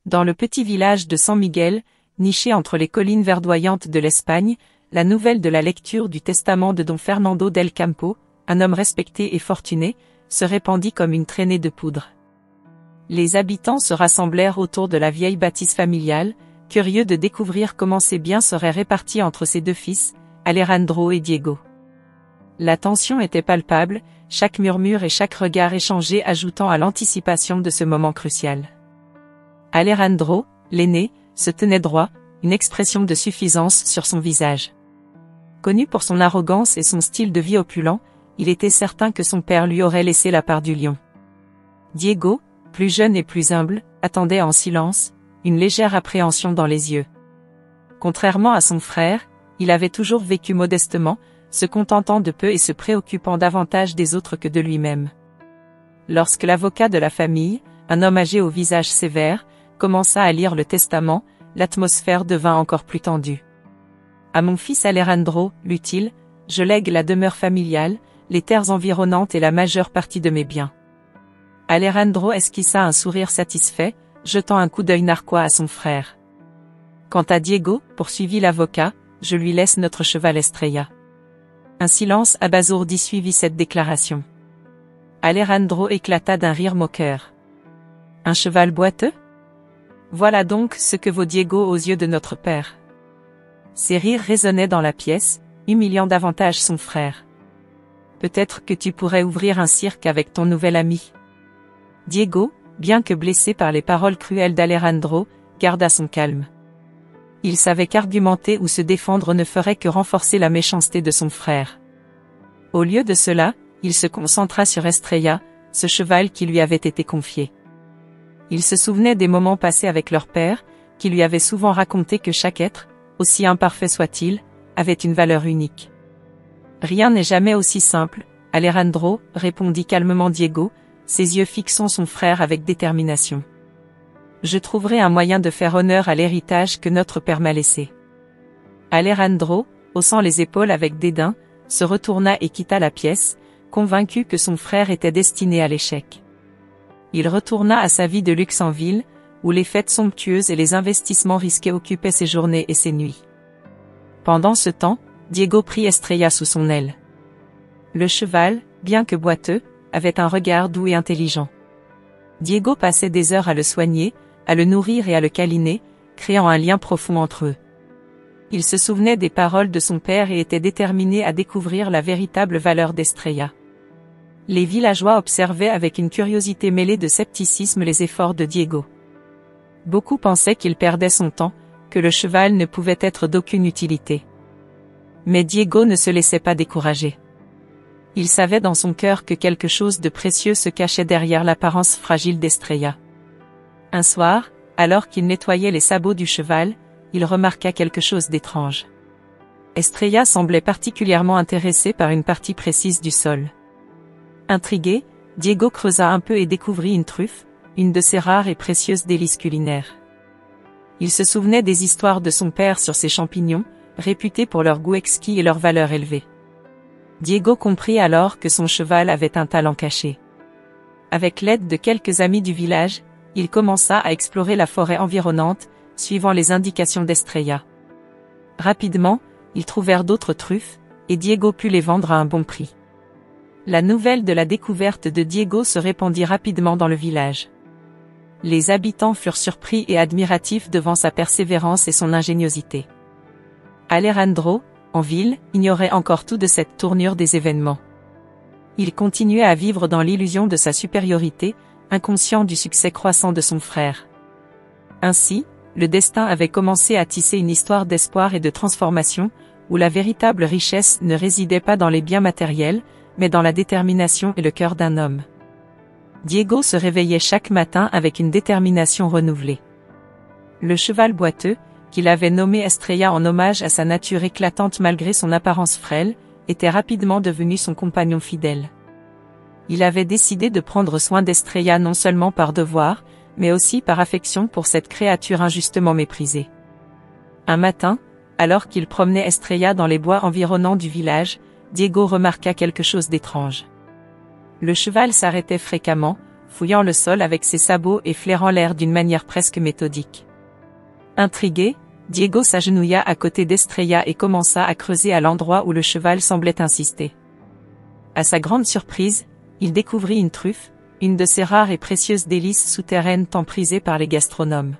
Dans le petit village de San Miguel, niché entre les collines verdoyantes de l'Espagne, la nouvelle de la lecture du testament de Don Fernando del Campo, un homme respecté et fortuné, se répandit comme une traînée de poudre. Les habitants se rassemblèrent autour de la vieille bâtisse familiale, curieux de découvrir comment ces biens seraient répartis entre ses deux fils, Alejandro et Diego. La tension était palpable, chaque murmure et chaque regard échangé ajoutant à l'anticipation de ce moment crucial. Alejandro, l'aîné, se tenait droit, une expression de suffisance sur son visage. Connu pour son arrogance et son style de vie opulent, il était certain que son père lui aurait laissé la part du lion. Diego, plus jeune et plus humble, attendait en silence, une légère appréhension dans les yeux. Contrairement à son frère, il avait toujours vécu modestement, se contentant de peu et se préoccupant davantage des autres que de lui-même. Lorsque l'avocat de la famille, un homme âgé au visage sévère, commença à lire le testament, l'atmosphère devint encore plus tendue. « À mon fils Alejandro, lut-il, je lègue la demeure familiale, les terres environnantes et la majeure partie de mes biens. » Alejandro esquissa un sourire satisfait, jetant un coup d'œil narquois à son frère. « Quant à Diego, poursuivit l'avocat, je lui laisse notre cheval Estrella. » Un silence abasourdi suivit cette déclaration. Alejandro éclata d'un rire moqueur. « Un cheval boiteux ? Voilà donc ce que vaut Diego aux yeux de notre père. » Ces rires résonnaient dans la pièce, humiliant davantage son frère. « Peut-être que tu pourrais ouvrir un cirque avec ton nouvel ami. » Diego, bien que blessé par les paroles cruelles d'Alejandro, garda son calme. Il savait qu'argumenter ou se défendre ne ferait que renforcer la méchanceté de son frère. Au lieu de cela, il se concentra sur Estrella, ce cheval qui lui avait été confié. Il se souvenait des moments passés avec leur père, qui lui avait souvent raconté que chaque être, aussi imparfait soit-il, avait une valeur unique. « Rien n'est jamais aussi simple, Alejandro, » répondit calmement Diego, ses yeux fixant son frère avec détermination. « Je trouverai un moyen de faire honneur à l'héritage que notre père m'a laissé. » Alejandro, haussant les épaules avec dédain, se retourna et quitta la pièce, convaincu que son frère était destiné à l'échec. Il retourna à sa vie de luxe en ville, où les fêtes somptueuses et les investissements risqués occupaient ses journées et ses nuits. Pendant ce temps, Diego prit Estrella sous son aile. Le cheval, bien que boiteux, avait un regard doux et intelligent. Diego passait des heures à le soigner, à le nourrir et à le câliner, créant un lien profond entre eux. Il se souvenait des paroles de son père et était déterminé à découvrir la véritable valeur d'Estrella. Les villageois observaient avec une curiosité mêlée de scepticisme les efforts de Diego. Beaucoup pensaient qu'il perdait son temps, que le cheval ne pouvait être d'aucune utilité. Mais Diego ne se laissait pas décourager. Il savait dans son cœur que quelque chose de précieux se cachait derrière l'apparence fragile d'Estrella. Un soir, alors qu'il nettoyait les sabots du cheval, il remarqua quelque chose d'étrange. Estrella semblait particulièrement intéressée par une partie précise du sol. Intrigué, Diego creusa un peu et découvrit une truffe, une de ces rares et précieuses délices culinaires. Il se souvenait des histoires de son père sur ces champignons, réputés pour leur goût exquis et leur valeur élevée. Diego comprit alors que son cheval avait un talent caché. Avec l'aide de quelques amis du village, il commença à explorer la forêt environnante, suivant les indications d'Estrella. Rapidement, ils trouvèrent d'autres truffes, et Diego put les vendre à un bon prix. La nouvelle de la découverte de Diego se répandit rapidement dans le village. Les habitants furent surpris et admiratifs devant sa persévérance et son ingéniosité. Alejandro, en ville, ignorait encore tout de cette tournure des événements. Il continuait à vivre dans l'illusion de sa supériorité, inconscient du succès croissant de son frère. Ainsi, le destin avait commencé à tisser une histoire d'espoir et de transformation, où la véritable richesse ne résidait pas dans les biens matériels, mais dans la détermination et le cœur d'un homme. Diego se réveillait chaque matin avec une détermination renouvelée. Le cheval boiteux, qu'il avait nommé Estrella en hommage à sa nature éclatante malgré son apparence frêle, était rapidement devenu son compagnon fidèle. Il avait décidé de prendre soin d'Estrella non seulement par devoir, mais aussi par affection pour cette créature injustement méprisée. Un matin, alors qu'il promenait Estrella dans les bois environnants du village, Diego remarqua quelque chose d'étrange. Le cheval s'arrêtait fréquemment, fouillant le sol avec ses sabots et flairant l'air d'une manière presque méthodique. Intrigué, Diego s'agenouilla à côté d'Estrella et commença à creuser à l'endroit où le cheval semblait insister. À sa grande surprise, il découvrit une truffe, une de ces rares et précieuses délices souterraines tant prisées par les gastronomes.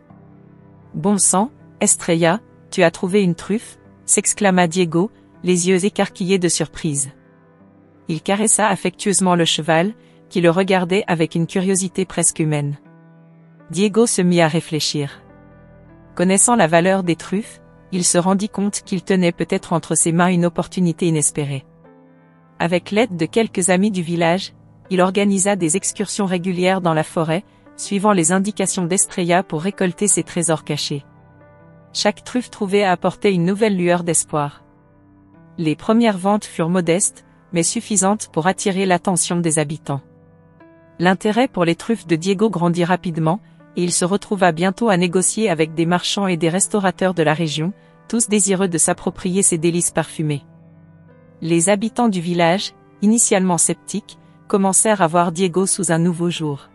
« Bon sang, Estrella, tu as trouvé une truffe ?» s'exclama Diego, les yeux écarquillés de surprise. Il caressa affectueusement le cheval, qui le regardait avec une curiosité presque humaine. Diego se mit à réfléchir. Connaissant la valeur des truffes, il se rendit compte qu'il tenait peut-être entre ses mains une opportunité inespérée. Avec l'aide de quelques amis du village, il organisa des excursions régulières dans la forêt, suivant les indications d'Estrella pour récolter ses trésors cachés. Chaque truffe trouvée apportait une nouvelle lueur d'espoir. Les premières ventes furent modestes, mais suffisantes pour attirer l'attention des habitants. L'intérêt pour les truffes de Diego grandit rapidement, et il se retrouva bientôt à négocier avec des marchands et des restaurateurs de la région, tous désireux de s'approprier ces délices parfumées. Les habitants du village, initialement sceptiques, commencèrent à voir Diego sous un nouveau jour.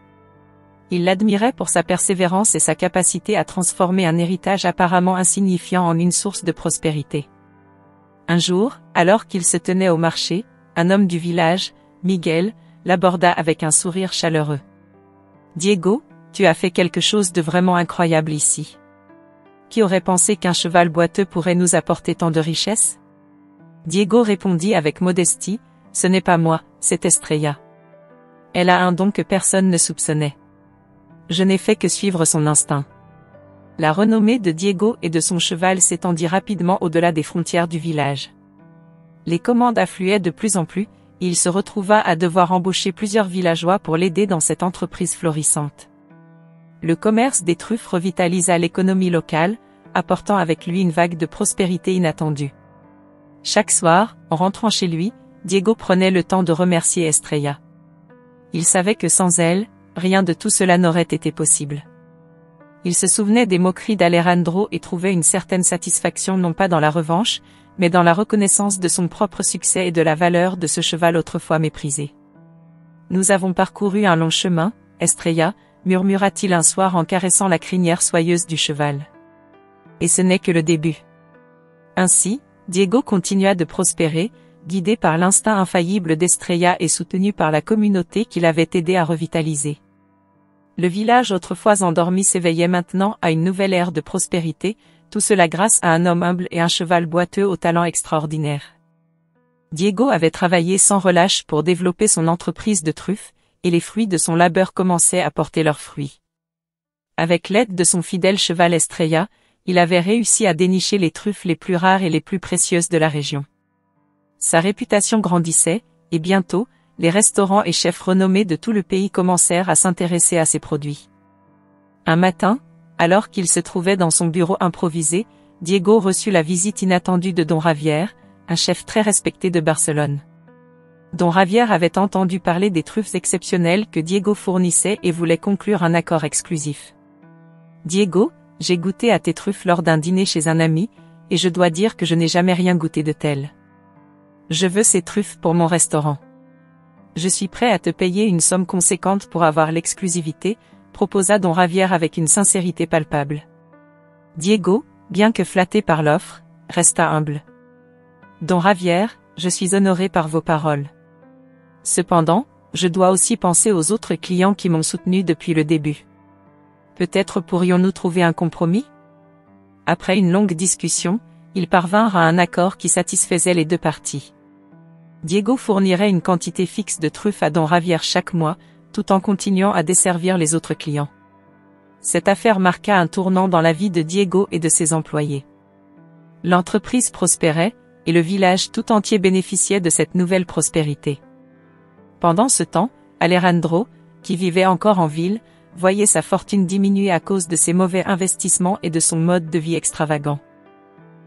Ils l'admiraient pour sa persévérance et sa capacité à transformer un héritage apparemment insignifiant en une source de prospérité. Un jour, alors qu'il se tenait au marché, un homme du village, Miguel, l'aborda avec un sourire chaleureux. « Diego, tu as fait quelque chose de vraiment incroyable ici. Qui aurait pensé qu'un cheval boiteux pourrait nous apporter tant de richesses ?» Diego répondit avec modestie, « Ce n'est pas moi, c'est Estrella. Elle a un don que personne ne soupçonnait. Je n'ai fait que suivre son instinct. » La renommée de Diego et de son cheval s'étendit rapidement au-delà des frontières du village. Les commandes affluaient de plus en plus, et il se retrouva à devoir embaucher plusieurs villageois pour l'aider dans cette entreprise florissante. Le commerce des truffes revitalisa l'économie locale, apportant avec lui une vague de prospérité inattendue. Chaque soir, en rentrant chez lui, Diego prenait le temps de remercier Estrella. Il savait que sans elle, rien de tout cela n'aurait été possible. Il se souvenait des moqueries d'Alejandro et trouvait une certaine satisfaction non pas dans la revanche, mais dans la reconnaissance de son propre succès et de la valeur de ce cheval autrefois méprisé. « Nous avons parcouru un long chemin, Estrella », murmura-t-il un soir en caressant la crinière soyeuse du cheval. Et ce n'est que le début. Ainsi, Diego continua de prospérer, guidé par l'instinct infaillible d'Estrella et soutenu par la communauté qui l'avait aidé à revitaliser. Le village autrefois endormi s'éveillait maintenant à une nouvelle ère de prospérité, tout cela grâce à un homme humble et un cheval boiteux au talent extraordinaire. Diego avait travaillé sans relâche pour développer son entreprise de truffes, et les fruits de son labeur commençaient à porter leurs fruits. Avec l'aide de son fidèle cheval Estrella, il avait réussi à dénicher les truffes les plus rares et les plus précieuses de la région. Sa réputation grandissait, et bientôt, les restaurants et chefs renommés de tout le pays commencèrent à s'intéresser à ses produits. Un matin, alors qu'il se trouvait dans son bureau improvisé, Diego reçut la visite inattendue de Don Javier, un chef très respecté de Barcelone. Don Javier avait entendu parler des truffes exceptionnelles que Diego fournissait et voulait conclure un accord exclusif. « Diego, j'ai goûté à tes truffes lors d'un dîner chez un ami, et je dois dire que je n'ai jamais rien goûté de tel. Je veux ces truffes pour mon restaurant. Je suis prêt à te payer une somme conséquente pour avoir l'exclusivité, proposa Don Javier avec une sincérité palpable. Diego, bien que flatté par l'offre, resta humble. Don Javier, je suis honoré par vos paroles. Cependant, je dois aussi penser aux autres clients qui m'ont soutenu depuis le début. Peut-être pourrions-nous trouver un compromis? Après une longue discussion, ils parvinrent à un accord qui satisfaisait les deux parties. Diego fournirait une quantité fixe de truffes à Don Javier chaque mois, tout en continuant à desservir les autres clients. Cette affaire marqua un tournant dans la vie de Diego et de ses employés. L'entreprise prospérait, et le village tout entier bénéficiait de cette nouvelle prospérité. Pendant ce temps, Alejandro, qui vivait encore en ville, voyait sa fortune diminuer à cause de ses mauvais investissements et de son mode de vie extravagant.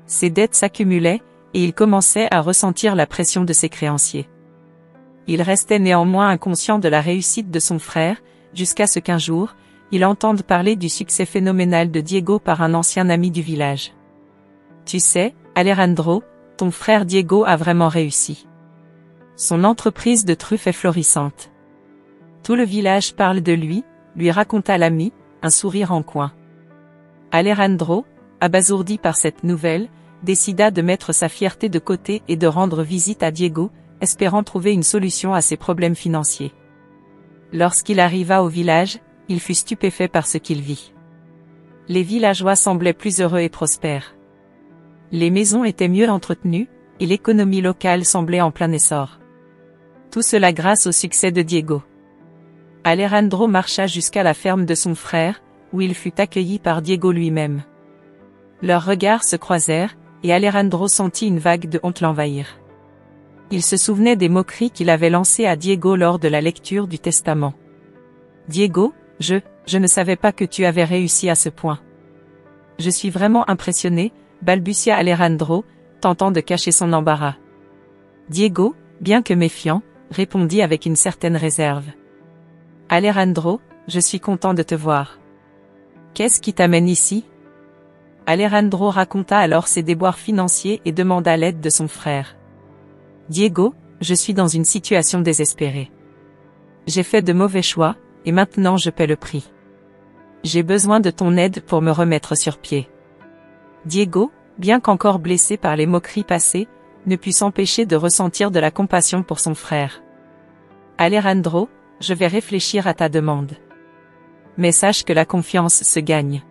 Ses dettes s'accumulaient, et il commençait à ressentir la pression de ses créanciers. Il restait néanmoins inconscient de la réussite de son frère, jusqu'à ce qu'un jour, il entende parler du succès phénoménal de Diego par un ancien ami du village. « Tu sais, Alejandro, ton frère Diego a vraiment réussi. Son entreprise de truffes est florissante. Tout le village parle de lui raconta l'ami, un sourire en coin. Alejandro, abasourdi par cette nouvelle, décida de mettre sa fierté de côté et de rendre visite à Diego, espérant trouver une solution à ses problèmes financiers. Lorsqu'il arriva au village, il fut stupéfait par ce qu'il vit. Les villageois semblaient plus heureux et prospères. Les maisons étaient mieux entretenues, et l'économie locale semblait en plein essor. Tout cela grâce au succès de Diego. Alejandro marcha jusqu'à la ferme de son frère, où il fut accueilli par Diego lui-même. Leurs regards se croisèrent, et Alejandro sentit une vague de honte l'envahir. Il se souvenait des moqueries qu'il avait lancées à Diego lors de la lecture du testament. « Diego, je ne savais pas que tu avais réussi à ce point. Je suis vraiment impressionné, balbutia Alejandro, tentant de cacher son embarras. Diego, bien que méfiant, répondit avec une certaine réserve. Alejandro, je suis content de te voir. Qu'est-ce qui t'amène ici? Alejandro raconta alors ses déboires financiers et demanda l'aide de son frère. Diego, je suis dans une situation désespérée. J'ai fait de mauvais choix, et maintenant je paie le prix. J'ai besoin de ton aide pour me remettre sur pied. Diego, bien qu'encore blessé par les moqueries passées, ne put s'empêcher de ressentir de la compassion pour son frère. Alejandro, je vais réfléchir à ta demande. Mais sache que la confiance se gagne.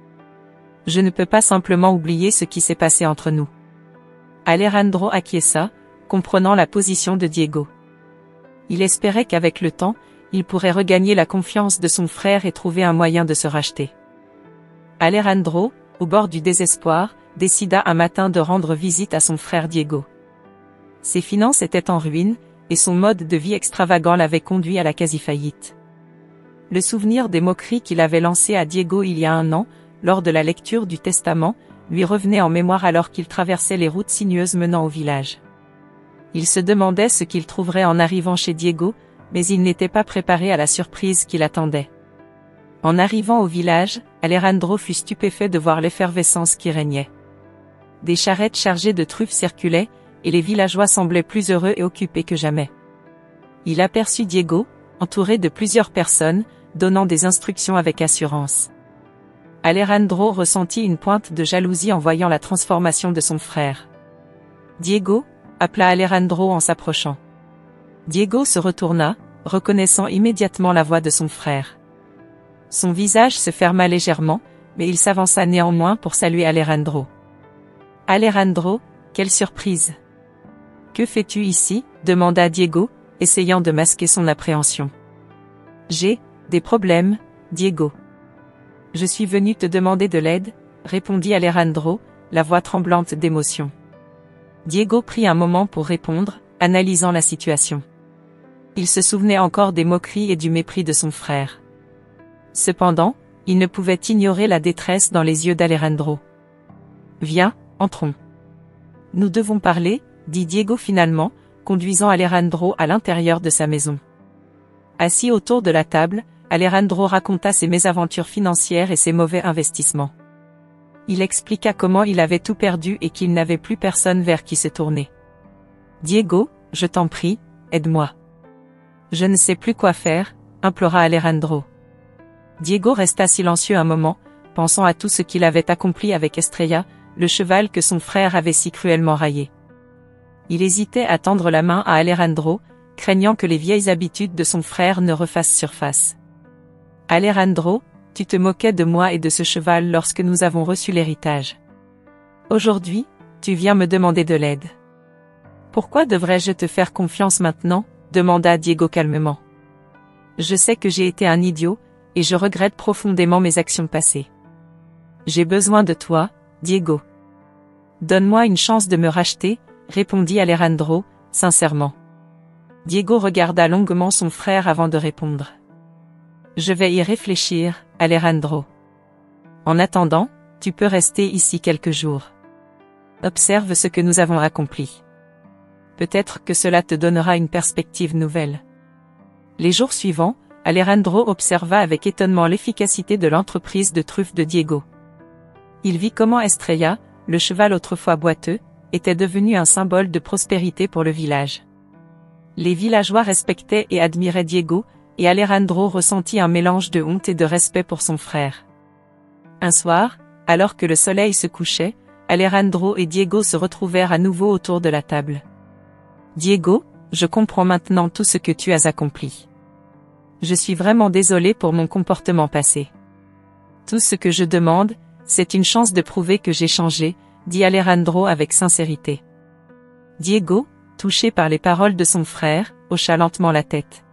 Je ne peux pas simplement oublier ce qui s'est passé entre nous. Alejandro acquiesça, comprenant la position de Diego. Il espérait qu'avec le temps, il pourrait regagner la confiance de son frère et trouver un moyen de se racheter. Alejandro, au bord du désespoir, décida un matin de rendre visite à son frère Diego. Ses finances étaient en ruine, et son mode de vie extravagant l'avait conduit à la quasi-faillite. Le souvenir des moqueries qu'il avait lancées à Diego il y a 1 an, lors de la lecture du testament, lui revenait en mémoire alors qu'il traversait les routes sinueuses menant au village. Il se demandait ce qu'il trouverait en arrivant chez Diego, mais il n'était pas préparé à la surprise qui l'attendait. En arrivant au village, Alejandro fut stupéfait de voir l'effervescence qui régnait. Des charrettes chargées de truffes circulaient, et les villageois semblaient plus heureux et occupés que jamais. Il aperçut Diego, entouré de plusieurs personnes, donnant des instructions avec assurance. Alejandro ressentit une pointe de jalousie en voyant la transformation de son frère. Diego, appela Alejandro en s'approchant. Diego se retourna, reconnaissant immédiatement la voix de son frère. Son visage se ferma légèrement, mais il s'avança néanmoins pour saluer Alejandro. « Alejandro, quelle surprise! Que fais-tu ici ?» demanda Diego, essayant de masquer son appréhension. « J'ai des problèmes, Diego. Je suis venu te demander de l'aide, » répondit Alejandro, la voix tremblante d'émotion. Diego prit un moment pour répondre, analysant la situation. Il se souvenait encore des moqueries et du mépris de son frère. Cependant, il ne pouvait ignorer la détresse dans les yeux d'Alejandro. « Viens, entrons. Nous devons parler, » dit Diego finalement, conduisant Alejandro à l'intérieur de sa maison. Assis autour de la table, Alejandro raconta ses mésaventures financières et ses mauvais investissements. Il expliqua comment il avait tout perdu et qu'il n'avait plus personne vers qui se tourner. « Diego, je t'en prie, aide-moi. »« Je ne sais plus quoi faire, » implora Alejandro. Diego resta silencieux un moment, pensant à tout ce qu'il avait accompli avec Estrella, le cheval que son frère avait si cruellement raillé. Il hésitait à tendre la main à Alejandro, craignant que les vieilles habitudes de son frère ne refassent surface. « Alejandro, tu te moquais de moi et de ce cheval lorsque nous avons reçu l'héritage. Aujourd'hui, tu viens me demander de l'aide. Pourquoi devrais-je te faire confiance maintenant ?» demanda Diego calmement. « Je sais que j'ai été un idiot, et je regrette profondément mes actions passées. J'ai besoin de toi, Diego. Donne-moi une chance de me racheter, » répondit Alejandro, sincèrement. Diego regarda longuement son frère avant de répondre. « Je vais y réfléchir, Alejandro. En attendant, tu peux rester ici quelques jours. Observe ce que nous avons accompli. Peut-être que cela te donnera une perspective nouvelle. » Les jours suivants, Alejandro observa avec étonnement l'efficacité de l'entreprise de truffe de Diego. Il vit comment Estrella, le cheval autrefois boiteux, était devenu un symbole de prospérité pour le village. Les villageois respectaient et admiraient Diego, et Alejandro ressentit un mélange de honte et de respect pour son frère. Un soir, alors que le soleil se couchait, Alejandro et Diego se retrouvèrent à nouveau autour de la table. Diego, je comprends maintenant tout ce que tu as accompli. Je suis vraiment désolé pour mon comportement passé. Tout ce que je demande, c'est une chance de prouver que j'ai changé, dit Alejandro avec sincérité. Diego, touché par les paroles de son frère, hocha lentement la tête.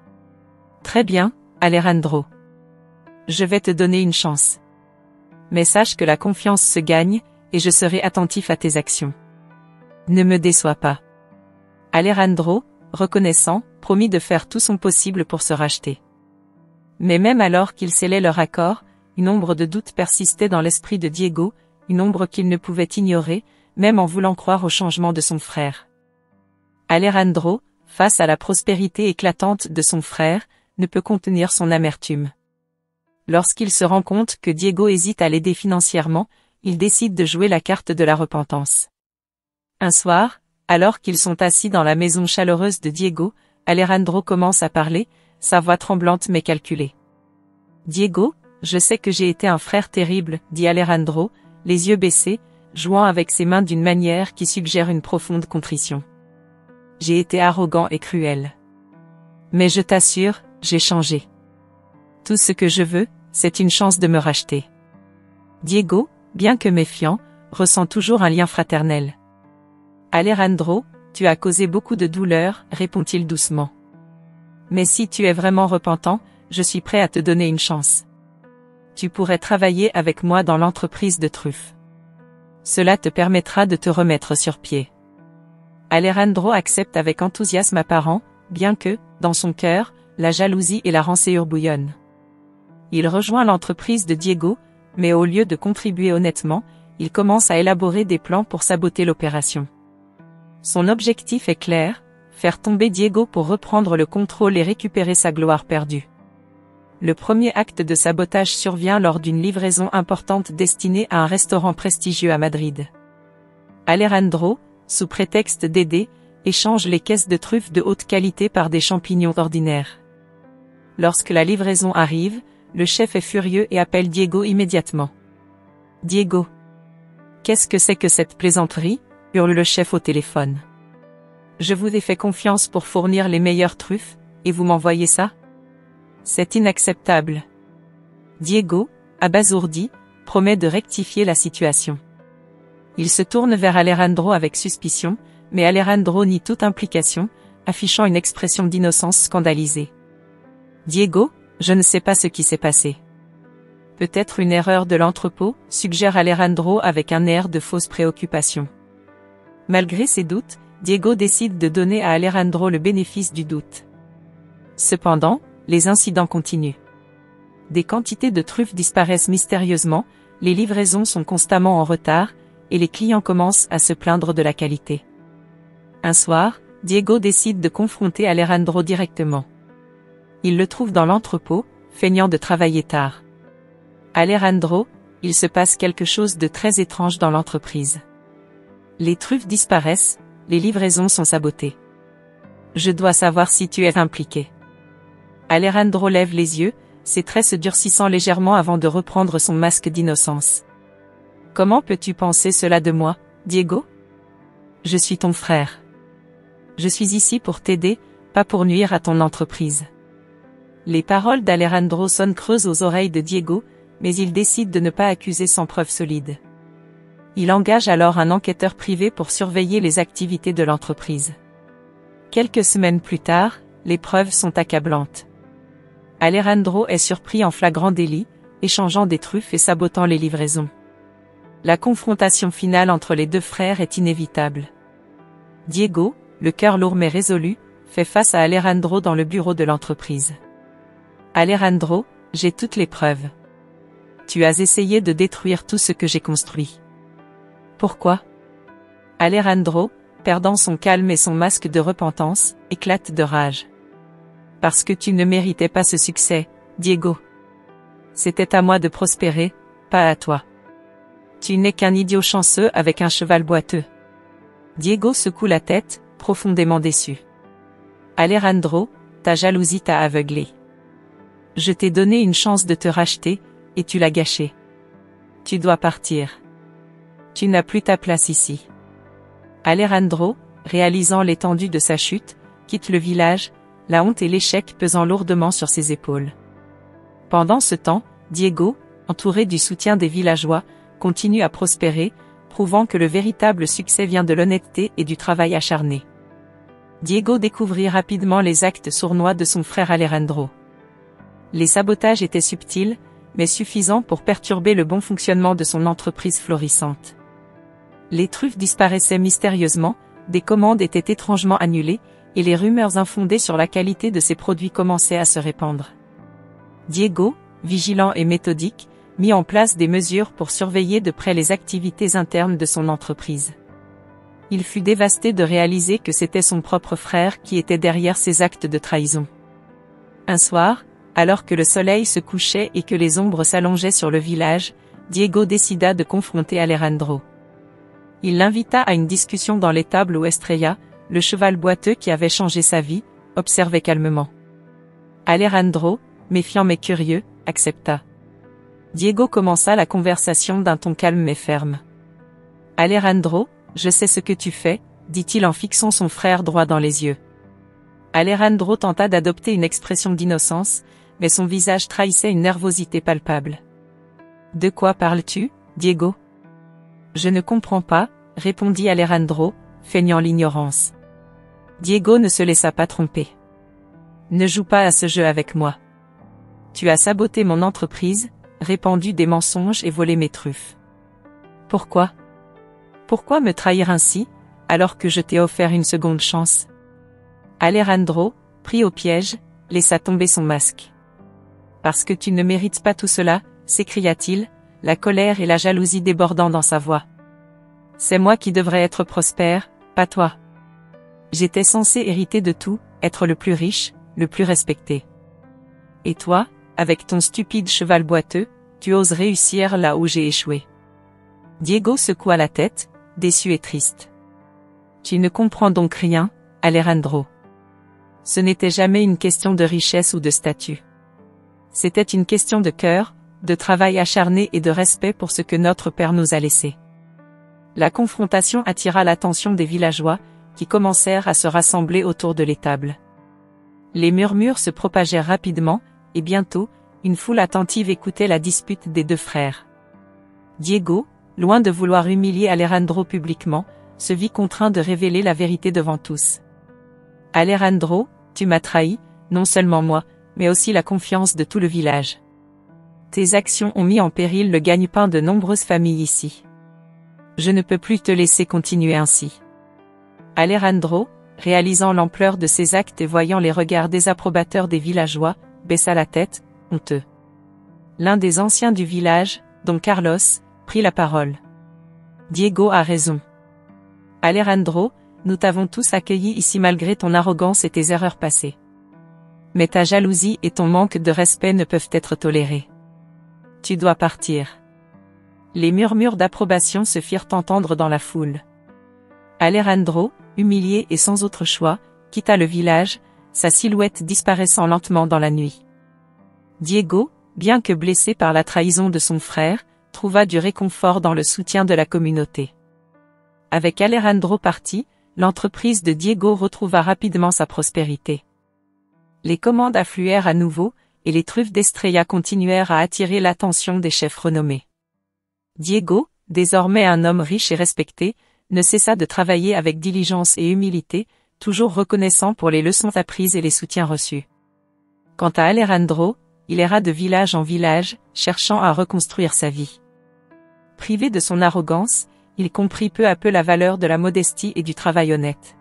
Très bien, Alejandro. Je vais te donner une chance. Mais sache que la confiance se gagne, et je serai attentif à tes actions. Ne me déçois pas. Alejandro, reconnaissant, promit de faire tout son possible pour se racheter. Mais même alors qu'ils scellaient leur accord, une ombre de doute persistait dans l'esprit de Diego, une ombre qu'il ne pouvait ignorer, même en voulant croire au changement de son frère. Alejandro, face à la prospérité éclatante de son frère, ne peut contenir son amertume. Lorsqu'il se rend compte que Diego hésite à l'aider financièrement, il décide de jouer la carte de la repentance. Un soir, alors qu'ils sont assis dans la maison chaleureuse de Diego, Alejandro commence à parler, sa voix tremblante mais calculée. Diego, je sais que j'ai été un frère terrible, dit Alejandro, les yeux baissés, jouant avec ses mains d'une manière qui suggère une profonde contrition. J'ai été arrogant et cruel. Mais je t'assure, j'ai changé. Tout ce que je veux, c'est une chance de me racheter. Diego, bien que méfiant, ressent toujours un lien fraternel. Alejandro, tu as causé beaucoup de douleur, répond-il doucement. Mais si tu es vraiment repentant, je suis prêt à te donner une chance. Tu pourrais travailler avec moi dans l'entreprise de truffes. Cela te permettra de te remettre sur pied. Alejandro accepte avec enthousiasme apparent, bien que, dans son cœur, la jalousie et la rancœur bouillonnent. Il rejoint l'entreprise de Diego, mais au lieu de contribuer honnêtement, il commence à élaborer des plans pour saboter l'opération. Son objectif est clair, faire tomber Diego pour reprendre le contrôle et récupérer sa gloire perdue. Le premier acte de sabotage survient lors d'une livraison importante destinée à un restaurant prestigieux à Madrid. Alejandro, sous prétexte d'aider, échange les caisses de truffes de haute qualité par des champignons ordinaires. Lorsque la livraison arrive, le chef est furieux et appelle Diego immédiatement. « Diego. Qu'est-ce que c'est que cette plaisanterie ?» hurle le chef au téléphone. « Je vous ai fait confiance pour fournir les meilleures truffes, et vous m'envoyez ça ? C'est inacceptable. » Diego, abasourdi, promet de rectifier la situation. Il se tourne vers Alejandro avec suspicion, mais Alejandro nie toute implication, affichant une expression d'innocence scandalisée. « Diego, je ne sais pas ce qui s'est passé. » « Peut-être une erreur de l'entrepôt, suggère Alejandro avec un air de fausse préoccupation. Malgré ses doutes, Diego décide de donner à Alejandro le bénéfice du doute. Cependant, les incidents continuent. Des quantités de truffes disparaissent mystérieusement, les livraisons sont constamment en retard, et les clients commencent à se plaindre de la qualité. Un soir, Diego décide de confronter Alejandro directement. Il le trouve dans l'entrepôt, feignant de travailler tard. Alejandro, il se passe quelque chose de très étrange dans l'entreprise. Les truffes disparaissent, les livraisons sont sabotées. Je dois savoir si tu es impliqué. Alejandro lève les yeux, ses traits se durcissant légèrement avant de reprendre son masque d'innocence. Comment peux-tu penser cela de moi, Diego? Je suis ton frère. Je suis ici pour t'aider, pas pour nuire à ton entreprise. Les paroles d'Alejandro sonnent creuses aux oreilles de Diego, mais il décide de ne pas accuser sans preuve solide. Il engage alors un enquêteur privé pour surveiller les activités de l'entreprise. Quelques semaines plus tard, les preuves sont accablantes. Alejandro est surpris en flagrant délit, échangeant des truffes et sabotant les livraisons. La confrontation finale entre les deux frères est inévitable. Diego, le cœur lourd mais résolu, fait face à Alejandro dans le bureau de l'entreprise. Alejandro, j'ai toutes les preuves. Tu as essayé de détruire tout ce que j'ai construit. Pourquoi? Alejandro, perdant son calme et son masque de repentance, éclate de rage. Parce que tu ne méritais pas ce succès, Diego. C'était à moi de prospérer, pas à toi. Tu n'es qu'un idiot chanceux avec un cheval boiteux. Diego secoue la tête, profondément déçu. Alejandro, ta jalousie t'a aveuglé. Je t'ai donné une chance de te racheter, et tu l'as gâchée. Tu dois partir. Tu n'as plus ta place ici. Alejandro, réalisant l'étendue de sa chute, quitte le village, la honte et l'échec pesant lourdement sur ses épaules. Pendant ce temps, Diego, entouré du soutien des villageois, continue à prospérer, prouvant que le véritable succès vient de l'honnêteté et du travail acharné. Diego découvrit rapidement les actes sournois de son frère Alejandro. Les sabotages étaient subtils, mais suffisants pour perturber le bon fonctionnement de son entreprise florissante. Les truffes disparaissaient mystérieusement, des commandes étaient étrangement annulées, et les rumeurs infondées sur la qualité de ces produits commençaient à se répandre. Diego, vigilant et méthodique, mit en place des mesures pour surveiller de près les activités internes de son entreprise. Il fut dévasté de réaliser que c'était son propre frère qui était derrière ces actes de trahison. Un soir, alors que le soleil se couchait et que les ombres s'allongeaient sur le village, Diego décida de confronter Alejandro. Il l'invita à une discussion dans l'étable où Estrella, le cheval boiteux qui avait changé sa vie, observait calmement. Alejandro, méfiant mais curieux, accepta. Diego commença la conversation d'un ton calme mais ferme. « Alejandro, je sais ce que tu fais, » dit-il en fixant son frère droit dans les yeux. Alejandro tenta d'adopter une expression d'innocence, mais son visage trahissait une nervosité palpable. « De quoi parles-tu, Diego ? » « Je ne comprends pas, » répondit Alejandro, feignant l'ignorance. Diego ne se laissa pas tromper. « Ne joue pas à ce jeu avec moi. Tu as saboté mon entreprise, répandu des mensonges et volé mes truffes. Pourquoi ? Pourquoi me trahir ainsi, alors que je t'ai offert une seconde chance ? » Alejandro, pris au piège, laissa tomber son masque. « Parce que tu ne mérites pas tout cela, » s'écria-t-il, la colère et la jalousie débordant dans sa voix. « C'est moi qui devrais être prospère, pas toi. J'étais censé hériter de tout, être le plus riche, le plus respecté. Et toi, avec ton stupide cheval boiteux, tu oses réussir là où j'ai échoué. » Diego secoua la tête, déçu et triste. « Tu ne comprends donc rien, Alejandro. Ce n'était jamais une question de richesse ou de statut. C'était une question de cœur, de travail acharné et de respect pour ce que notre père nous a laissé. » La confrontation attira l'attention des villageois, qui commencèrent à se rassembler autour de l'étable. Les murmures se propagèrent rapidement, et bientôt, une foule attentive écoutait la dispute des deux frères. Diego, loin de vouloir humilier Alejandro publiquement, se vit contraint de révéler la vérité devant tous. « Alejandro, tu m'as trahi, non seulement moi, mais aussi la confiance de tout le village. Tes actions ont mis en péril le gagne-pain de nombreuses familles ici. Je ne peux plus te laisser continuer ainsi. » Alejandro, réalisant l'ampleur de ses actes et voyant les regards désapprobateurs des villageois, baissa la tête, honteux. L'un des anciens du village, Don Carlos, prit la parole. « Diego a raison. Alejandro, nous t'avons tous accueilli ici malgré ton arrogance et tes erreurs passées. Mais ta jalousie et ton manque de respect ne peuvent être tolérés. Tu dois partir. » Les murmures d'approbation se firent entendre dans la foule. Alejandro, humilié et sans autre choix, quitta le village, sa silhouette disparaissant lentement dans la nuit. Diego, bien que blessé par la trahison de son frère, trouva du réconfort dans le soutien de la communauté. Avec Alejandro parti, l'entreprise de Diego retrouva rapidement sa prospérité. Les commandes affluèrent à nouveau, et les truffes d'Estrella continuèrent à attirer l'attention des chefs renommés. Diego, désormais un homme riche et respecté, ne cessa de travailler avec diligence et humilité, toujours reconnaissant pour les leçons apprises et les soutiens reçus. Quant à Alejandro, il erra de village en village, cherchant à reconstruire sa vie. Privé de son arrogance, il comprit peu à peu la valeur de la modestie et du travail honnête.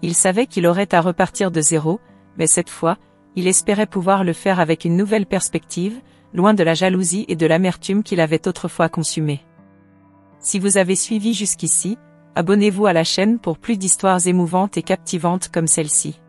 Il savait qu'il aurait à repartir de zéro, mais cette fois, il espérait pouvoir le faire avec une nouvelle perspective, loin de la jalousie et de l'amertume qu'il avait autrefois consumée. Si vous avez suivi jusqu'ici, abonnez-vous à la chaîne pour plus d'histoires émouvantes et captivantes comme celle-ci.